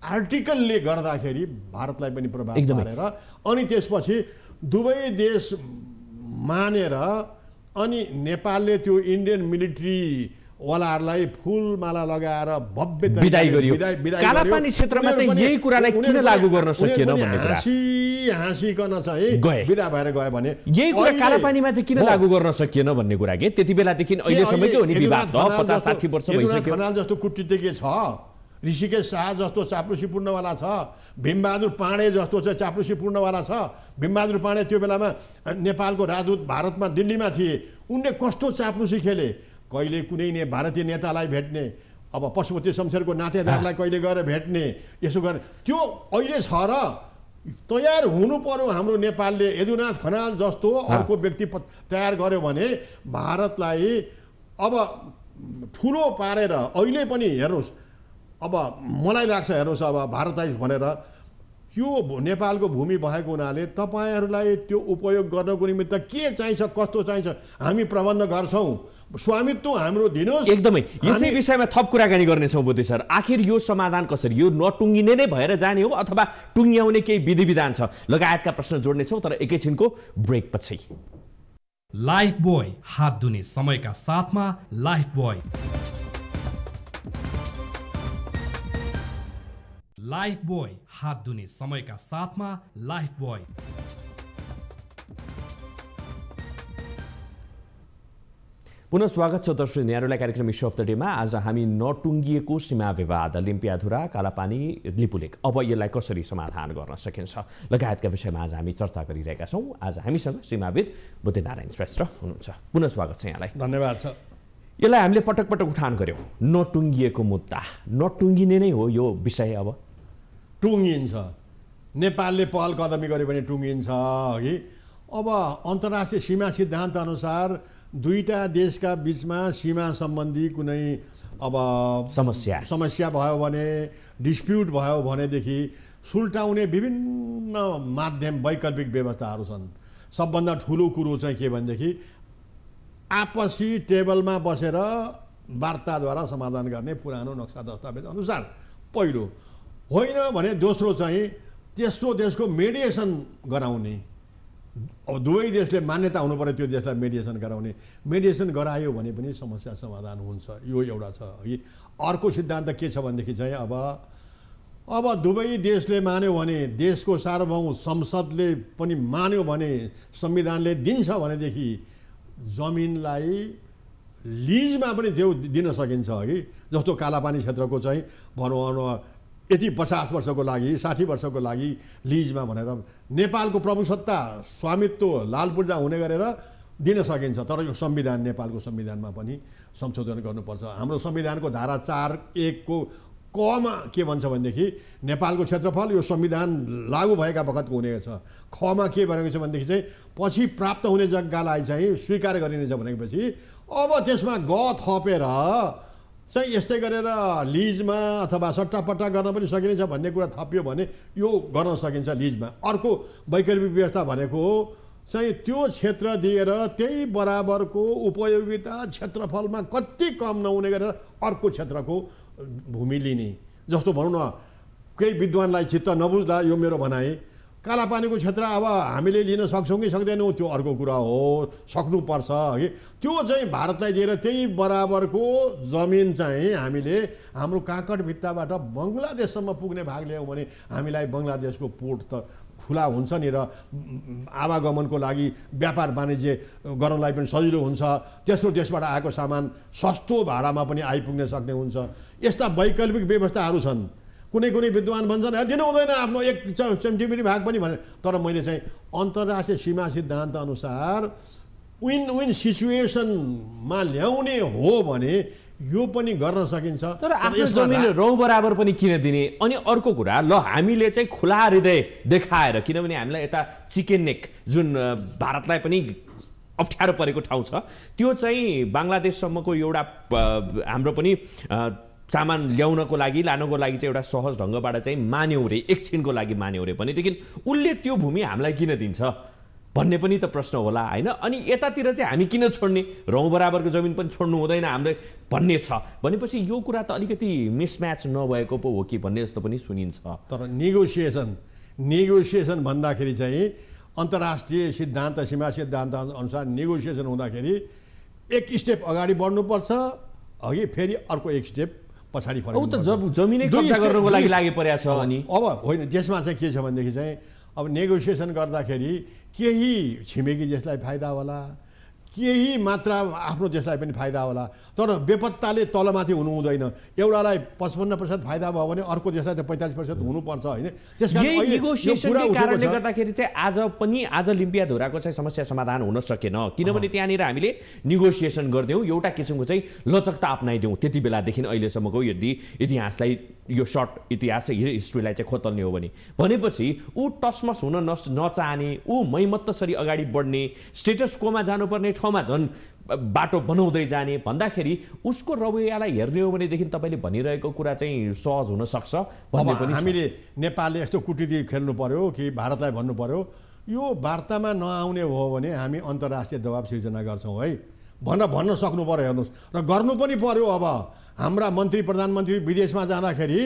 आर्टिकलले गर्दाखेरि भारतलाई पनि प्रभाव पारेर अनि त्यसपछि दुवै देश मानेर अनि नेपालले त्यो इन्डियन मिलिट्री वालाहरूलाई फुलमाला लगाएर भव्य विदाई गरियो। कालापानी क्षेत्रमा चाहिँ यही कुरालाई किन लागू गर्न सकिएन भन्ने कुरा हाँसिकन चाहिँ विदा भएर गयो भने यही कुरा कालापानीमा चाहिँ किन लागू गर्न सकिएन भन्ने कुरा के त्यति बेलादेखि अहिलेसम्म के हो नि विवाद 50-60 वर्ष भइसक्यो। खनाल जस्तो कूटनीतिज्ञ छ, ऋषिकेश शाह जस्तो चाप्लुसीपूर्णवाला छ, भीमबहादुर पाण्डे जस्तो चाहिँ चाप्लुसीपूर्णवाला छ। भीमबहादुर पाण्डे त्यो बेलामा नेपालको राजदूत भारतमा दिल्लीमा थिए, उनले कस्तो चाप्लुसी खेले। कहिले कुनै भारतीय नेतालाई भेट्ने, अब पशुपति शमशेरको नातेदारलाई कहिले गएर भेट्ने, यसो गर्ने त्यो अहिले छ र तयार हुनु पर्यो। हाम्रो नेपालले यदुनाथ खनाल जस्तो अर्को व्यक्ति तयार गर्यो भने भारतलाई अब ठुलो पारेर अहिले पनि हेर्नुहोस्, अब मलाई लाग्छ हेर्नुहोस्, अब भारतलाई भनेर त्यो नेपालको भूमि भएको हुनाले तपाईँहरूलाई त्यो उपयोग गर्नको निमित्त के चाहिन्छ, कस्तो चाहिन्छ हामी प्रबन्ध गर्छौँ। स्वामित्व हाम्रो दिनुहोस्। एकदमै यसै विषयमा थप कुराकानी गर्नेछौँ बुद्धि सर। आखिर यो समाधान कसरी, यो नटुङ्गिने नै भएर जाने हो अथवा टुङ्ग्याउने केही विधि विधान छ लगायतका प्रश्न जोड्नेछौँ, तर एकैछिनको ब्रेक पछि। लाइफ बोय, हात धुने समयका साथमा लाइफ बोय। लाइफ बोय, हात धुने समयका साथमा लाइफ बोय। पुनः स्वागत छ दर्शक यहाँहरूलाई कार्यक्रम इस्यु अफ द डेमा। आज हामी नटुङ्गिएको सीमा विवाद लिम्पियाधुरा, कालापानी, लिपुलेक अब यसलाई कसरी समाधान गर्न सकिन्छ लगायतका विषयमा आज हामी चर्चा गरिरहेका छौँ। आज हामीसँग सीमाविद बुद्धिनारायण श्रेष्ठ हुनुहुन्छ। पुनः स्वागत छ यहाँलाई। धन्यवाद छ। यसलाई हामीले पटक पटक उठान गऱ्यौँ, नटुङ्गिएको मुद्दा, नटुङ्गिने नै हो यो विषय। अब टुङ्गिन्छ, नेपालले पहल कदमी गर्यो भने टुङ्गिन्छ कि। अब अन्तर्राष्ट्रिय सीमा सिद्धान्त अनुसार दुईटा देशका बिचमा सीमा सम्बन्धी कुनै अब समस्या भयो भने, डिस्प्युट भयो भनेदेखि सुल्टाउने विभिन्न माध्यम वैकल्पिक व्यवस्थाहरू छन्। सबभन्दा ठुलो कुरो चाहिँ के भनेदेखि आपसी टेबलमा बसेर वार्ताद्वारा समाधान गर्ने पुरानो नक्सा दस्तावेज अनुसार पहिलो, होइन भने दोस्रो चाहिँ तेस्रो देशको मेडिएसन गराउने। अब दुवै देशले मान्यता हुनु पर्यो त्यो देशलाई मेडिएसन गराउने। मेडिएसन गरायो भने पनि समस्या समाधान हुन्छ, यो एउटा छ कि। अर्को सिद्धान्त के छ भनेदेखि चाहिँ अब दुवै देशले मान्यो भने, देशको सार्वभौम संसदले पनि मान्यो भने, संविधानले दिन्छ भनेदेखि जमिनलाई लिजमा पनि दिन सकिन्छ कि। जस्तो कालापानी क्षेत्रको चाहिँ भनौँ यति 50 वर्षको लागि, 60 वर्षको लागि लिजमा भनेर नेपालको प्रभुसत्ता स्वामित्व लालपूर्जा हुने गरेर दिन सकिन्छ। तर यो संविधान, नेपालको संविधानमा पनि संशोधन गर्नुपर्छ। हाम्रो संविधानको धारा 4(1) को कमा के भन्छ भनेदेखि नेपालको क्षेत्रफल यो संविधान लागू भएका बखतको हुनेछ। खमा के भनेको छ भनेदेखि चाहिँ पछि प्राप्त हुने जग्गालाई चाहिँ स्वीकार गरिनेछ भनेपछि अब त्यसमा थपेर चाहिँ यस्तै गरेर लिजमा अथवा सट्टापट्टा गर्न पनि सकिनेछ भन्ने कुरा थपियो भने यो गर्न सकिन्छ लिजमा। अर्को वैकल्पिक व्यवस्था भनेको चाहिँ त्यो क्षेत्र दिएर त्यही बराबरको उपयोगिता क्षेत्रफलमा कति कम नहुने गरेर अर्को क्षेत्रको भूमि लिने। जस्तो भनौँ न, केही विद्वानलाई चित्त नबुझ्दा यो मेरो भनाइ, कालापानीको क्षेत्र अब हामीले लिन सक्छौँ कि सक्दैनौँ त्यो अर्को कुरा हो, सक्नुपर्छ कि। त्यो चाहिँ भारतलाई दिएर त्यही बराबरको जमिन चाहिँ हामीले हाम्रो काकड भित्ताबाट बङ्गलादेशसम्म पुग्ने भाग ल्यायौँ भने हामीलाई बङ्गलादेशको पोर्ट त खुला हुन्छ नि र आवागमनको लागि व्यापार वाणिज्य गर्नलाई पनि सजिलो हुन्छ। तेस्रो देशबाट आएको सामान सस्तो भाडामा पनि आइपुग्न सक्ने हुन्छ। यस्ता वैकल्पिक व्यवस्थाहरू छन्। कुनै विद्वान भन्छन् दिनु हुँदैन आफ्नो एक चम्चिमिरी भाग पनि भने। तर मैले चाहिँ अन्तर्राष्ट्रिय सीमा सिद्धान्त अनुसार विन विन सिचुएसनमा ल्याउने हो भने यो पनि गर्न सकिन्छ। तर आफ्नो जमिन रौँ बराबर पनि किन दिने? अनि अर्को कुरा, ल हामीले चाहिँ खुला हृदय देखाएर, किनभने हामीलाई यता चिकन नेक जुन भारतलाई पनि अप्ठ्यारो परेको ठाउँ छ, त्यो चाहिँ बङ्गलादेशसम्मको एउटा हाम्रो पनि सामान ल्याउनको लागि लानको लागि चाहिँ एउटा सहज ढङ्गबाट चाहिँ मान्यौ रे एकछिनको लागि मान्यौ रे भनेदेखि उसले त्यो भूमि हामीलाई किन दिन्छ भन्ने पनि त प्रश्न होला हैन अनि यतातिर चाहिँ हामी किन छोड्ने रौँ बराबरको जमिन पनि छोड्नु हुँदैन हामीले भन्ने छ भनेपछि यो कुरा त अलिकति मिसम्याच नभएको पो हो कि भन्ने जस्तो पनि सुनिन्छ तर नेगोसिएसन भन्दाखेरि चाहिँ अन्तर्राष्ट्रिय सिद्धान्त सीमा सिद्धान्त अनुसार नेगोसिएसन हुँदाखेरि एक स्टेप अगाडि बढ्नुपर्छ अघि फेरि अर्को एक स्टेप पछाडि फर्किनु जमिनै कब्जा गर्नको लागि लागि परेको छ अनि अब होइन त्यसमा चाहिँ के छ भनेदेखि चाहिँ अब नेगोसिएसन गर्दाखेरि केही छिमेकी देशलाई फाइदा होला केही मात्रा आफ्नो देशलाई पनि फाइदा होला तर बेपत्ताले तलमाथि हुनु हुँदैन एउटालाई 55% फाइदा भयो भने अर्को देशलाई त 45% हुनुपर्छ होइन त्यसकारण नेगोसिएसनको कारणले गर्दाखेरि चाहिँ आज लिम्पियाधुराको चाहिँ समस्या समाधान हुन सकेन किनभने त्यहाँनिर हामीले नेगोसिएसन गर्दैनौँ एउटा किसिमको चाहिँ लचकता अपनाइदिउँ त्यति बेलादेखि अहिलेसम्मको यदि इतिहासलाई यो सर्ट इतिहास हिस्ट्रीलाई चाहिँ खोतल्ने हो भनेपछि ऊ टसमस हुन नचाहने ऊ मैमत्तसरी अगाडि बढ्ने स्टेटस कोमा जानुपर्ने ठाउँमा झन् बाटो बनाउँदै जाने भन्दाखेरि उसको रवैयालाई हेर्ने हो भनेदेखि तपाईँले भनिरहेको कुरा चाहिँ सहज हुन सक्छ भन्ने पनि हामीले नेपालले यस्तो कुटनीति खेल्नु पर्यो कि भारतलाई भन्नु पर्यो यो वार्तामा नआउने हो भने हामी अन्तर्राष्ट्रिय दबाब सिर्जना गर्छौँ है भन्न सक्नु पर्यो हेर्नुहोस् र गर्नु पनि पर्यो अब हाम्रा मन्त्री प्रधानमन्त्री विदेशमा जाँदाखेरि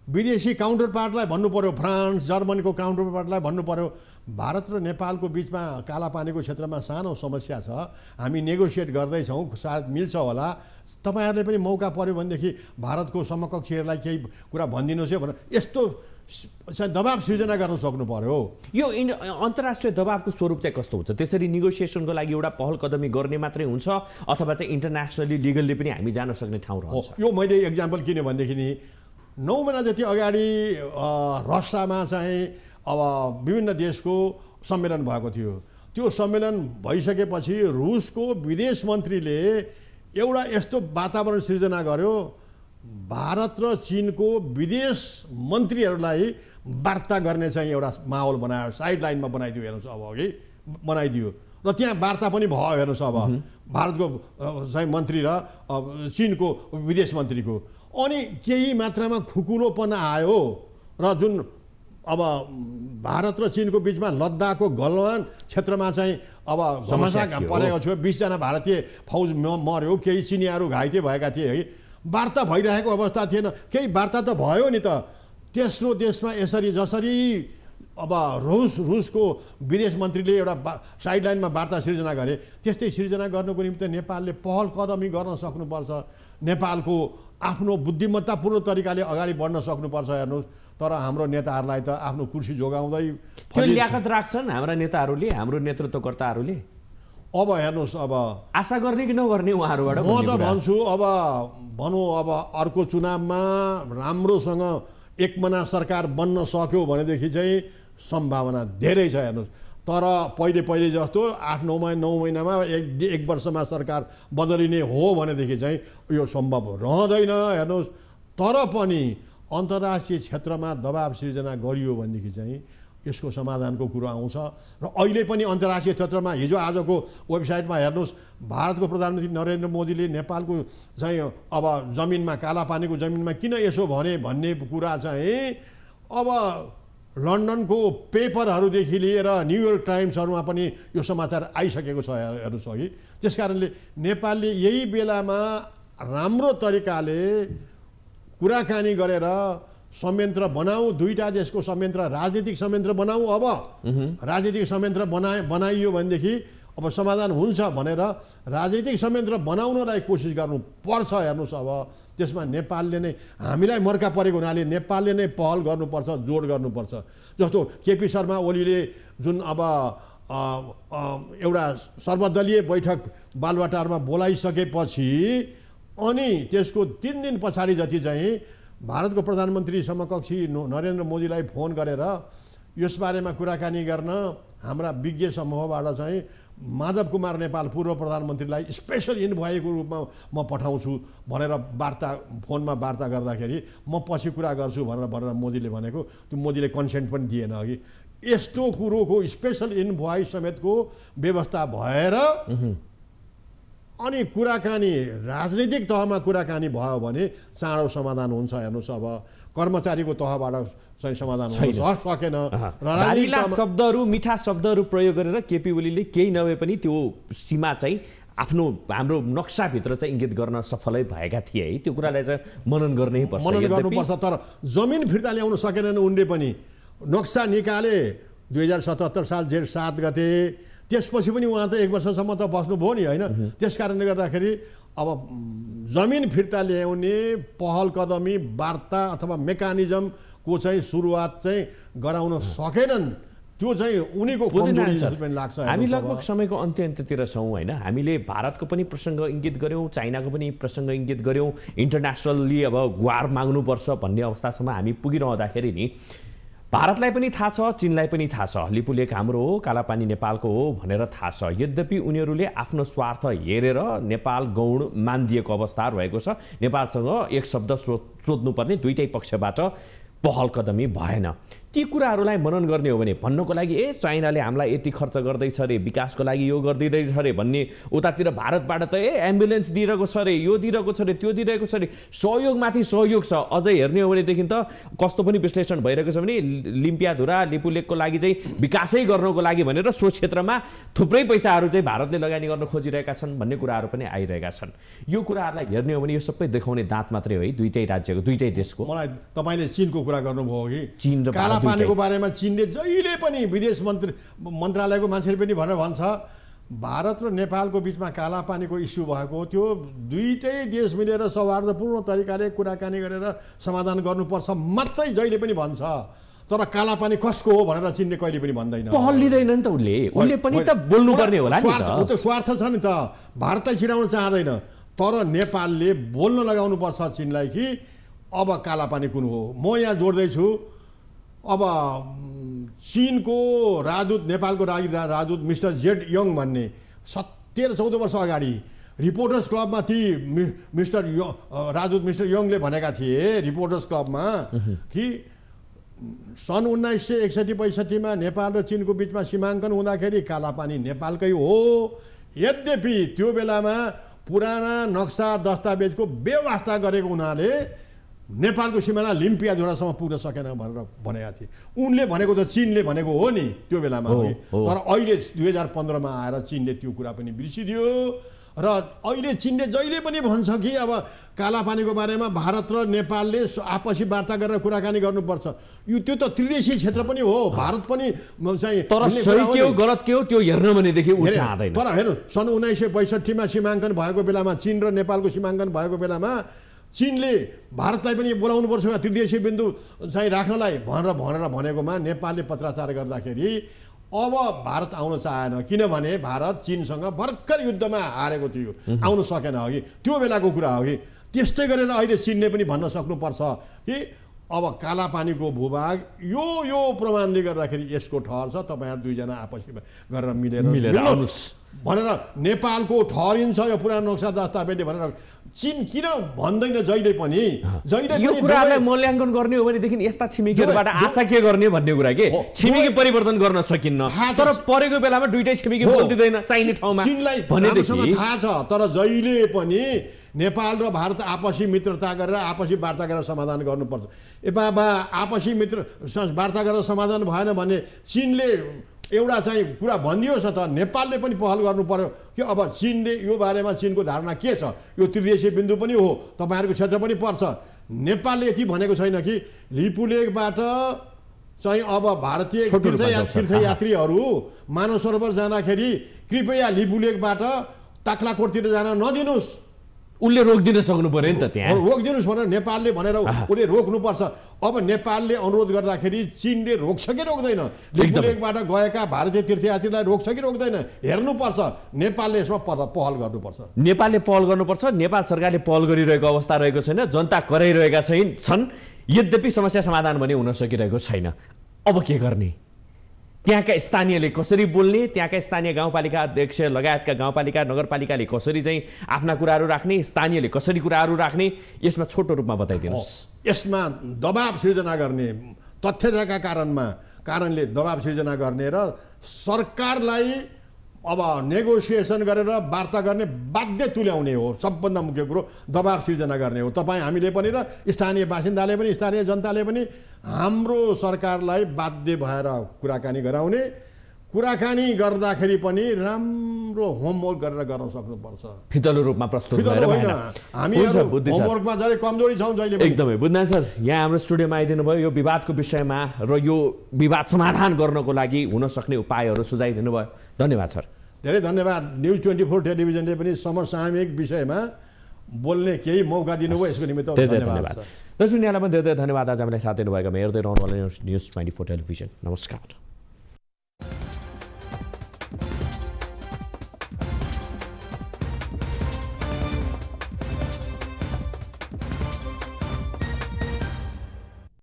विदेशी काउन्टर पार्टलाई भन्नु पर्यो फ्रान्स जर्मनीको काउन्टर पार्टलाई भन्नु पर्यो भारत र नेपालको बिचमा कालापानीको क्षेत्रमा सानो समस्या छ हामी नेगोसिएट गर्दैछौँ सायद मिल्छ होला तपाईँहरूले पनि मौका पर्यो भनेदेखि भारतको समकक्षीहरूलाई केही कुरा भनिदिनुहोस् है भनेर यस्तो दबाब सिर्जना गर्न सक्नु पर्यो यो अन्तर्राष्ट्रिय दबाबको स्वरूप चाहिँ कस्तो हुन्छ त्यसरी नेगोसिएसनको लागि एउटा पहल कदमी गर्ने मात्रै हुन्छ अथवा चाहिँ इन्टरनेसनली लिगल्ली पनि हामी जान सक्ने ठाउँ रहन्छ यो मैले एक्जाम्पल किन भनेदेखि नि 9 महिना जति अगाडि रसियामा चाहिँ अब विभिन्न देशको सम्मेलन भएको थियो त्यो सम्मेलन भइसकेपछि रुसको विदेश मन्त्रीले एउटा यस्तो वातावरण सिर्जना गर्यो भारत र चीनको विदेश मन्त्रीहरूलाई वार्ता गर्ने चाहिँ एउटा माहौल बनायो साइड लाइनमा बनाइदियो हेर्नुहोस् अब अघि बनाइदियो र त्यहाँ वार्ता पनि भयो हेर्नुहोस् अब भारतको चाहिँ मन्त्री र चीनको विदेश मन्त्रीको अनि केही मात्रामा खुकुलोपन आयो र जुन अब भारत र चीनको बिचमा लद्दाखको गलवान क्षेत्रमा चाहिँ अब समस्या परेको थियो 20 जना भारतीय फौज मर्यो केही चिनियाहरू घाइते भएका थिए है वार्ता भइरहेको अवस्था थिएन केही वार्ता त भयो नि त तेस्रो देशमा यसरी जसरी अब रुसको विदेश मन्त्रीले एउटा साइड लाइनमा वार्ता सिर्जना गरे त्यस्तै सिर्जना गर्नको निम्ति नेपालले पहल कदमी गर्न सक्नुपर्छ नेपालको आफ्नो बुद्धिमत्तापूर्ण तरिकाले अगाडि बढ्न सक्नुपर्छ हेर्नुहोस् तर हाम्रो नेताहरूलाई त आफ्नो कुर्सी जोगाउँदै ल्याकत राख्छन् हाम्रा नेताहरूले हाम्रो नेतृत्वकर्ताहरूले अब हेर्नुहोस् अब आशा गर्ने कि नगर्ने उहाँहरूबाट म त भन्छु अब भनौँ अब अर्को चुनावमा राम्रोसँग एकमना सरकार बन्न सक्यो भनेदेखि चाहिँ सम्भावना धेरै छ हेर्नुहोस् तर पहिले जस्तो 8-9 महिनामा एक वर्षमा सरकार बदलिने हो भनेदेखि चाहिँ यो सम्भव रहँदैन हेर्नुहोस् तर पनि अन्तर्राष्ट्रिय क्षेत्रमा दबाब सिर्जना गरियो भनेदेखि चाहिँ यसको समाधानको कुरो आउँछ र अहिले पनि अन्तर्राष्ट्रिय क्षेत्रमा हिजो आजको वेबसाइटमा हेर्नुहोस् भारतको प्रधानमन्त्री नरेन्द्र मोदीले नेपालको चाहिँ अब जमिनमा कालापानीको जमिनमा किन यसो भने भन्ने कुरा चाहिँ अब लन्डनको पेपरहरूदेखि लिएर न्युयोर्क टाइम्सहरूमा पनि यो समाचार आइसकेको छ हेर्नुहोस् अघि त्यसकारणले नेपालले यही बेलामा राम्रो तरिकाले कुराकानी गरेर संयन्त्र बनाऊ दुईटा देशको संयन्त्र राजनीतिक संयन्त्र बनाऊ अब राजनीतिक संयन्त्र बनाइयो भनेदेखि अब समाधान हुन्छ भनेर राजनीतिक संयन्त्र बनाउनलाई कोसिस गर्नुपर्छ हेर्नुहोस् अब त्यसमा नेपालले नै हामीलाई मर्का परेको हुनाले नेपालले नै पहल गर्नुपर्छ जोड गर्नुपर्छ जस्तो केपी शर्मा ओलीले जुन अब एउटा सर्वदलीय बैठक बालुवाटारमा बोलाइसकेपछि अनि त्यसको 3 दिन पछाडि जति चाहिँ भारतको प्रधानमन्त्री समकक्षी नरेन्द्र मोदीलाई फोन गरेर यसबारेमा कुराकानी गर्न हाम्रा विज्ञ समूहबाट चाहिँ माधव कुमार नेपाल पूर्व प्रधानमन्त्रीलाई स्पेसल इन्भोयको रूपमा म पठाउँछु भनेर फोनमा वार्ता गर्दाखेरि म पछि कुरा गर्छु भनेर मोदीले भनेको त्यो मोदीले कन्सेन्ट पनि दिएन अघि यस्तो कुरोको स्पेसल इन्भोय समेतको व्यवस्था भएर अनि कुराकानी राजनीतिक तहमा कुराकानी भयो भने चाँडो समाधान हुन्छ। हेर्नुहोस् अब कर्मचारीको तहबाट चाहिँ समाधान हुन सकेन। धारिला शब्दहरू मिठा शब्दहरू प्रयोग गरेर केपी ओलीले केही नभए पनि त्यो सीमा चाहिँ आफ्नो हाम्रो नक्साभित्र चाहिँ इङ्गित गर्न सफलै भएका थिए है। त्यो कुरालाई चाहिँ मनन गर्नुपर्छ। तर जमिन फिर्ता ल्याउन सकेनन् उनले पनि। नक्सा निकाले 2077 साल जेठ 7 गते, त्यसपछि पनि उहाँ त 1 वर्षसम्म त बस्नुभयो नि होइन। त्यस कारणले गर्दाखेरि अब जमिन फिर्ता ल्याउने पहल कदमी वार्ता अथवा मेकानिजमको चाहिँ सुरुवात चाहिँ गराउन सकेनन्। त्यो चाहिँ उनीको कमजोरी जस्तो पनि लाग्छ। हामी लगभग समयको अन्त्यतिर छौँ होइन। हामीले भारतको पनि प्रसङ्ग इङ्गित गऱ्यौँ, चाइनाको पनि प्रसङ्ग इङ्गित गऱ्यौँ, इन्टरनेसनल्ली अब गुहार माग्नुपर्छ भन्ने अवस्थासम्म हामी पुगिरहँदाखेरि नि भारतलाई पनि थाहा छ, चीनलाई पनि थाहा छ लिपुलेक हाम्रो हो, कालापानी नेपालको हो भनेर थाहा छ। यद्यपि उनीहरूले आफ्नो स्वार्थ हेरेर नेपाल गौण मानिदिएको अवस्था रहेको छ। नेपालसँग एक शब्द सोध्नुपर्ने दुईटै पक्षबाट पहल कदमी भएन। ती कुराहरूलाई मनन गर्ने हो भने भन्नको लागि चाइनाले हामीलाई यति खर्च गर्दैछ अरे, विकासको लागि यो गरिदिँदैछ अरे भन्ने, उतातिर भारतबाट त एम्बुलेन्स दिइरहेको छ अरे, यो दिइरहेको छ अरे, त्यो दिइरहेको छ अरे, सहयोगमाथि सहयोग छ। अझै हेर्ने हो भनेदेखि त कस्तो पनि विश्लेषण भइरहेको छ भने लिम्पियाधुरा लिपुलेकको लागि चाहिँ विकासै गर्नको लागि भनेर सो क्षेत्रमा थुप्रै पैसाहरू चाहिँ भारतले लगानी गर्न खोजिरहेका छन् भन्ने कुराहरू पनि आइरहेका छन्। यो कुराहरूलाई हेर्ने हो भने यो सबै देखाउने दाँत मात्रै हो है दुईटै राज्यको, दुईटै देशको। मलाई तपाईँले चीनको कुरा गर्नुभयो कि चीन र पानीको बारेमा चीनले जहिले पनि विदेश मन्त्रालयको मान्छेले पनि भनेर भन्छ भारत र नेपालको बिचमा काला पानीको इस्यु भएको, त्यो दुईटै देश मिलेर सौहार्दपूर्ण तरिकाले कुराकानी गरेर समाधान गर्नुपर्छ मात्रै जहिले पनि भन्छ। तर काला पानी कसको हो भनेर चीनले कहिले पनि भन्दैन। पहल लिँदैन नि त उसले पनि त बोल्नुपर्ने होला नि त। त्यो स्वार्थ छ नि त, भारतलाई छिराउन चाहँदैन। तर नेपालले बोल्न लगाउनुपर्छ चीनलाई कि अब काला पानी कुन हो। म यहाँ जोड्दैछु, अब चीनको राजदूत, नेपालको राजदूत मिस्टर जेड यङ भन्ने 13-14 वर्ष अगाडि रिपोर्टर्स क्लबमा ती मिस्टर राजदूत मिस्टर यङले भनेका थिए रिपोर्टर्स क्लबमा कि सन् 1961-65 नेपाल र चीनको बिचमा सीमाङ्कन हुँदाखेरि कालापानी नेपालकै हो। यद्यपि त्यो बेलामा पुराना नक्सा दस्तावेजको व्यवस्था गरेको हुनाले नेपालको सिमाना लिम्पियाधुरासम्म पुग्न सकेन भनेर भनेका थिए। उनले भनेको त चीनले भनेको हो नि त्यो बेलामा। तर अहिले 2015मा आएर चीनले त्यो कुरा पनि बिर्सिदियो र अहिले चीनले जहिले पनि भन्छ कि अब कालापानीको बारेमा भारत र नेपालले आपसी वार्ता गरेर कुराकानी गर्नुपर्छ। यो त्यो त त्रिदेशीय क्षेत्र पनि हो, भारत पनि चाहिँ। तर सही के हो गलत के हो त्यो हेर्न भनेदेखि उ चाहदैन। तर हेर्नु सन् 1965मा सीमाङ्कन भएको बेलामा, चीन र नेपालको सीमाङ्कन भएको बेलामा चीनले भारतलाई पनि बोलाउनुपर्छ त्रिदेशीय बिन्दु चाहिँ राख्नलाई भनेर भनेकोमा नेपालले पत्राचार गर्दाखेरि अब भारत आउन चाहेन, किनभने भारत चीनसँग भर्खर युद्धमा हारेको थियो, आउन सकेन अघि। त्यो बेलाको कुरा हो कि त्यस्तै गरेर अहिले चीनले पनि भन्न सक्नुपर्छ कि अब कालापानीको भूभाग यो प्रमाणले गर्दाखेरि यसको ठहर छ, तपाईँहरू दुईजना आपसीमा गरेर मिलेर आउनुस् भनेर नेपालको ठहरिन्छ यो पुरानो नक्सा दस्तावेजले भनेर चीन किन भन्दैन जहिले पनि। यो कुरालाई मूल्याङ्कन गर्ने हो भनेदेखि यस्ता छिमेकीहरूबाट आशा के गर्ने भन्ने कुरा के छिमेकी परिवर्तन गर्न सकिन्न। तर परेको बेलामा दुईटै छिमेकी बोल्दिदैन चाहिने ठाउँमा भनेदेखि थाहा छ। तर जहिले पनि नेपाल र भारत आपसी मित्रता गरेर आपसी वार्ता गरेर समाधान गर्नुपर्छ। आपसी मित्र वार्ता गरेर समाधान भएन भने चीनले एउटा चाहिँ कुरा भनिदियोस् न त, नेपालले पनि पहल गर्नु पर्यो कि अब चीनले यो बारेमा चीनको धारणा के छ, यो त्रिदेशीय बिन्दु पनि हो, तपाईँहरूको क्षेत्र पनि पर्छ। नेपालले यति भनेको छैन कि लिपुलेकबाट चाहिँ अब भारतीय तीर्थयात्रीहरू मानव सरोवर जाँदाखेरि कृपया लिपुलेकबाट ताक्लाकोटतिर जान नदिनुहोस्। उसले रोकिदिन सक्नु पर्यो नि त, त्यहाँ रोकिदिनुहोस् भनेर नेपालले भनेर उसले रोक्नुपर्छ। अब नेपालले अनुरोध गर्दाखेरि चीनले रोक्छ कि रोक्दैन, लिपुलेकबाट गएका भारतीय तीर्थयात्रीलाई रोक्छ कि रोक्दैन हेर्नुपर्छ। नेपालले यसमा पहल गर्नुपर्छ। नेपालले पहल गर्नुपर्छ। नेपाल सरकारले पहल गरिरहेको अवस्था रहेको छैन, जनता कराइरहेका छन्। यद्यपि समस्या समाधान भने हुन सकिरहेको छैन। अब के गर्ने? त्यहाँका स्थानीयले कसरी बोल्ने, त्यहाँका स्थानीय गाउँपालिका अध्यक्ष लगायतका गाउँपालिका नगरपालिकाले कसरी चाहिँ आफ्ना कुराहरू राख्ने, स्थानीयले कसरी कुराहरू राख्ने, यसमा छोटो रूपमा बताइदिनुहोस्। यसमा दबाब सिर्जना गर्ने, तथ्यताका कारणले दबाब सिर्जना गर्ने र सरकारलाई अब नेगोसिएसन गरेर वार्ता गर्ने बाध्य तुल्याउने हो सबभन्दा मुख्य कुरो, दबाब सिर्जना गर्ने हो। तपाईँ हामीले पनि र स्थानीय बासिन्दाले पनि स्थानीय जनताले पनि हाम्रो सरकारलाई बाध्य भएर कुराकानी गराउने, कुराकानी गर्दाखेरि पनि राम्रो होमवर्क गरेर गर्न सक्नुपर्छ। फितलो रूपमा प्रस्तुत फितलो होइन, हामीहरू होमवर्कमा जहिले कमजोरी छौँ जहिले पनि। एकदमै बुझ्दैन सर, यहाँ हाम्रो स्टुडियोमा आइदिनु भयो, यो विवादको विषयमा र यो विवाद समाधान गर्नको लागि हुन सक्ने उपायहरू सुझाइदिनु भयो। धन्यवाद सर। धेरै धन्यवाद। न्युज 24 टेलिभिजनले पनि समसामयिक विषयमा बोल्ने केही मौका दिनुभयो, यसको निमित्त धन्यवाद। दर्शक यहाँलाई पनि धेरै धेरै धन्यवाद। आज हामीलाई साथ दिनुभएकोमा हेर्दै रहनु होला न्युज 24 टेलिभिजन। नमस्कार।